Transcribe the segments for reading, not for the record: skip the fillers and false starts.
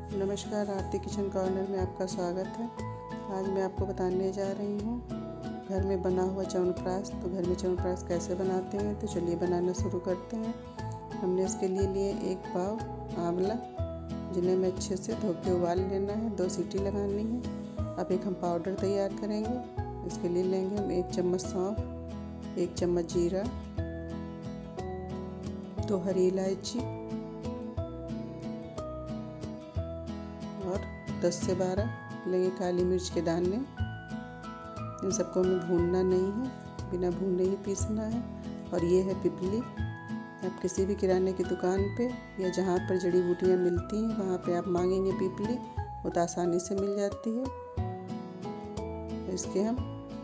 नमस्कार, आरती kitchen corner में आपका स्वागत है। आज मैं आपको बताने जा रही हूँ घर में बना हुआ च्यवनप्राश। तो घर में च्यवनप्राश कैसे बनाते हैं, तो चलिए बनाना शुरू करते हैं। हमने इसके लिए एक पाव आंवला, जिन्हें मैं अच्छे से धो के उबाल लेना है, 2 सीटी लगानी है। अब एक हम पाउडर तैयार करेंगे। इसके लिए लेंगे हम 1 चम्मच सौंफ, 1 चम्मच जीरा, 2 हरी इलायची और 10 से 12 लेंगे काली मिर्च के दाने। इन सबको हमें भूनना नहीं है, बिना भूने ही पीसना है। और ये है पिपली। आप किसी भी किराने की दुकान पे या जहाँ पर जड़ी बूटियाँ मिलती हैं वहाँ पे आप मांगेंगे पिपली, वो तो आसानी से मिल जाती है। इसके हम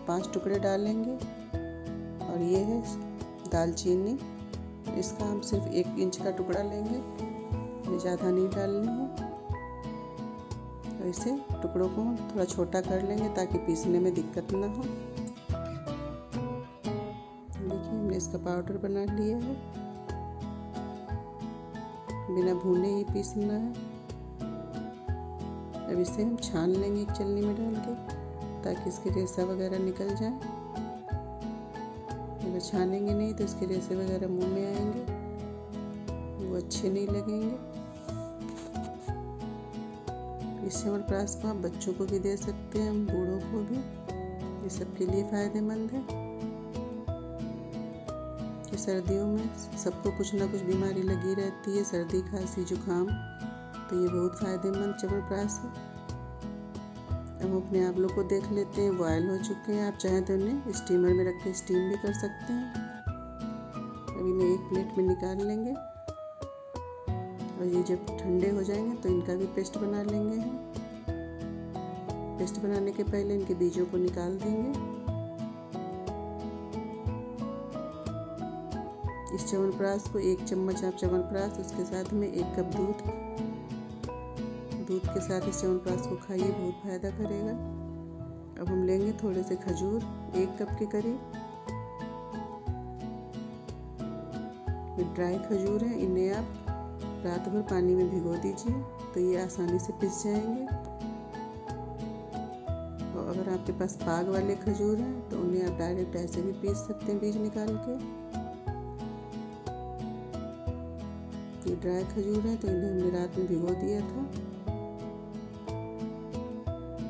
5 टुकड़े डालेंगे। और ये है दालचीनी, इसका हम सिर्फ 1 इंच का टुकड़ा लेंगे, ये ज़्यादा नहीं डालनी है। तो इसे टुकड़ों को थोड़ा छोटा कर लेंगे ताकि पीसने में दिक्कत ना हो। देखिए, हमने इसका पाउडर बना लिया है। बिना भूने ही पीसना है। अब इसे हम छान लेंगे एक छलनी में डाल के, ताकि इसके रेशा वगैरह निकल जाए। अगर छानेंगे नहीं तो इसके रेशे वगैरह मुंह में आएंगे, वो अच्छे नहीं लगेंगे। इस च्यवनप्राश को आप बच्चों को भी दे सकते हैं, हम बूढ़ों को भी। ये सबके लिए फ़ायदेमंद है कि सर्दियों में सबको कुछ ना कुछ बीमारी लगी रहती है, सर्दी, खांसी, जुकाम। तो ये बहुत फ़ायदेमंद च्यवनप्राश है। अब हम अपने आंवलों को देख लेते हैं, बॉयल हो चुके हैं। आप चाहें तो इन्हें स्टीमर में रख के स्टीम भी कर सकते हैं। अब इन्हें एक प्लेट में निकाल लेंगे और ये जब ठंडे हो जाएंगे तो इनका भी पेस्ट बना लेंगे हम। पेस्ट बनाने के पहले इनके बीजों को निकाल देंगे। इस च्यवनप्राश को 1 चम्मच आप च्यवनप्राश, उसके साथ में 1 कप दूध के साथ इस च्यवनप्राश को खाइए, बहुत फायदा करेगा। अब हम लेंगे थोड़े से खजूर, 1 कप के करीब। ये ड्राई खजूर है, इन्हें आप रात भर पानी में भिगो दीजिए, तो ये आसानी से पिस जाएंगे। और अगर आपके पास पाग वाले खजूर हैं तो उन्हें आप डायरेक्ट ऐसे भी पीस सकते हैं, बीज निकाल के। ये ड्राई खजूर है तो इन्हें हमने रात में भिगो दिया था,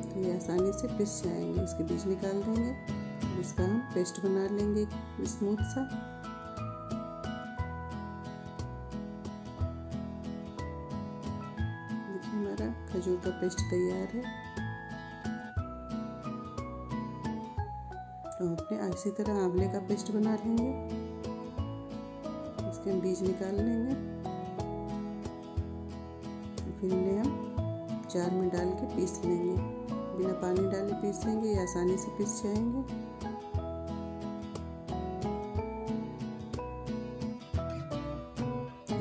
तो ये आसानी से पिस जाएंगे। इसके बीज निकाल देंगे। इसका हम पेस्ट बना लेंगे स्मूथ सा। हमारा खजूर का पेस्ट तैयार है। तो अपने इसी तरह आंवले का पेस्ट बना लेंगे। इसके हम बीज निकाल लेंगे, फिर इन्हें हम जार में डाल के पीस लेंगे। बिना पानी डाले पीसेंगे, ये आसानी से पिस जाएंगे।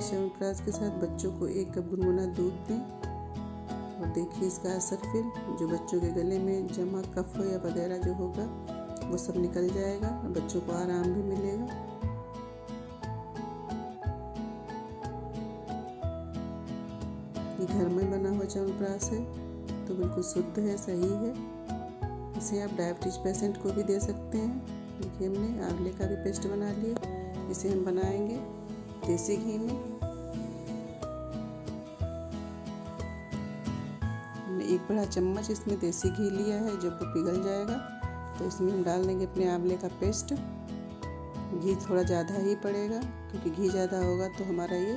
च्यवनप्राश के साथ बच्चों को 1 कप गुनगुना दूध दें और देखिए इसका असर। फिर जो बच्चों के गले में जमा कफ या वगैरह जो होगा वो सब निकल जाएगा और बच्चों को आराम भी मिलेगा। ये घर में बना हुआ च्यवनप्राश है, तो बिल्कुल शुद्ध है, सही है। इसे आप डायबिटीज पेशेंट को भी दे सकते हैं। देखिए, हमने आंवले का भी पेस्ट बना लिया। इसे हम बनाएंगे देसी घी में। 1 बड़ा चम्मच इसमें देसी घी लिया है, जब वो पिघल जाएगा तो इसमें हम डाल देंगे अपने आंवले का पेस्ट। घी थोड़ा ज़्यादा ही पड़ेगा, क्योंकि घी ज़्यादा होगा तो हमारा ये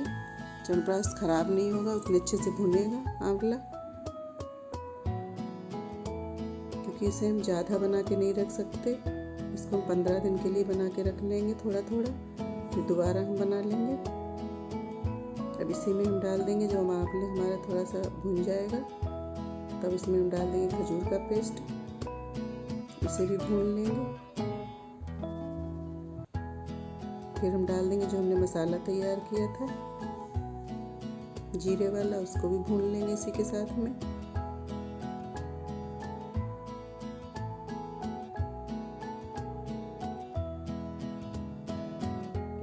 च्यवनप्राश खराब नहीं होगा, उतने अच्छे से भुनेगा आंवला। क्योंकि इसे हम ज़्यादा बना के नहीं रख सकते, इसको हम 15 दिन के लिए बना के रख लेंगे थोड़ा थोड़ा, फिर दोबारा हम बना लेंगे। अब इसी में हम डाल देंगे, जब आंवले हमारा थोड़ा सा भुन जाएगा तब इसमें हम डाल देंगे खजूर का पेस्ट। इसे भी भून लेंगे। फिर हम डाल देंगे जो हमने मसाला तैयार किया था जीरे वाला, उसको भी भून लेंगे इसी के साथ में।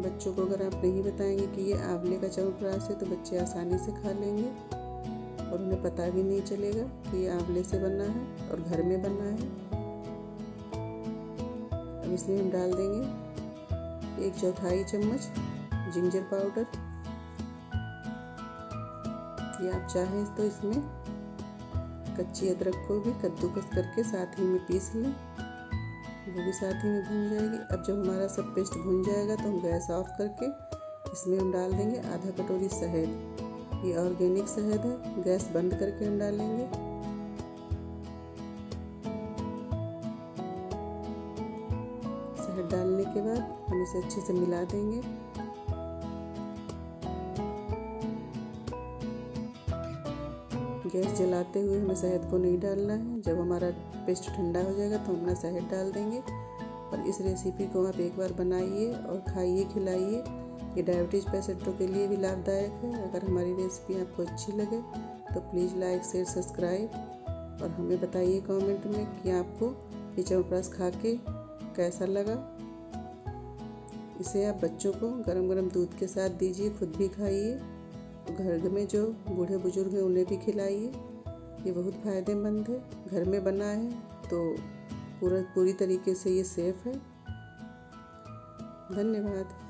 बच्चों को अगर आप नहीं बताएंगे कि ये आंवले का च्यवनप्राश है तो बच्चे आसानी से खा लेंगे और उन्हें पता भी नहीं चलेगा कि ये आंवले से बना है और घर में बना है। अब इसमें हम डाल देंगे 1/4 चम्मच जिंजर पाउडर। या आप चाहें तो इसमें कच्ची अदरक को भी कद्दूकस करके साथ ही में पीस लें, वो भी साथ ही में भून जाएगी। अब जब हमारा सब पेस्ट भून जाएगा तो हम गैस ऑफ करके इसमें हम डाल देंगे आधा कटोरी शहद। ये ऑर्गेनिक शहद है, गैस बंद करके हम डालेंगे। शहद डालने के बाद हम इसे अच्छे से मिला देंगे। गैस जलाते हुए हमें शहद को नहीं डालना है। जब हमारा पेस्ट ठंडा हो जाएगा तो हम अपना शहद डाल देंगे। और इस रेसिपी को आप एक बार बनाइए और खाइए, खिलाइए। ये डायबिटीज़ पेशेंटों के लिए भी लाभदायक है। अगर हमारी रेसिपी आपको अच्छी लगे तो प्लीज़ लाइक, शेयर, सब्सक्राइब और हमें बताइए कमेंट में कि आपको ये च्यवनप्राश खा के कैसा लगा। इसे आप बच्चों को गरम गरम दूध के साथ दीजिए, खुद भी खाइए। घर में जो बूढ़े बुजुर्ग हैं उन्हें भी खिलाइए। ये बहुत फ़ायदेमंद है, घर में बना है तो पूरी तरीके से ये सेफ़ है। धन्यवाद।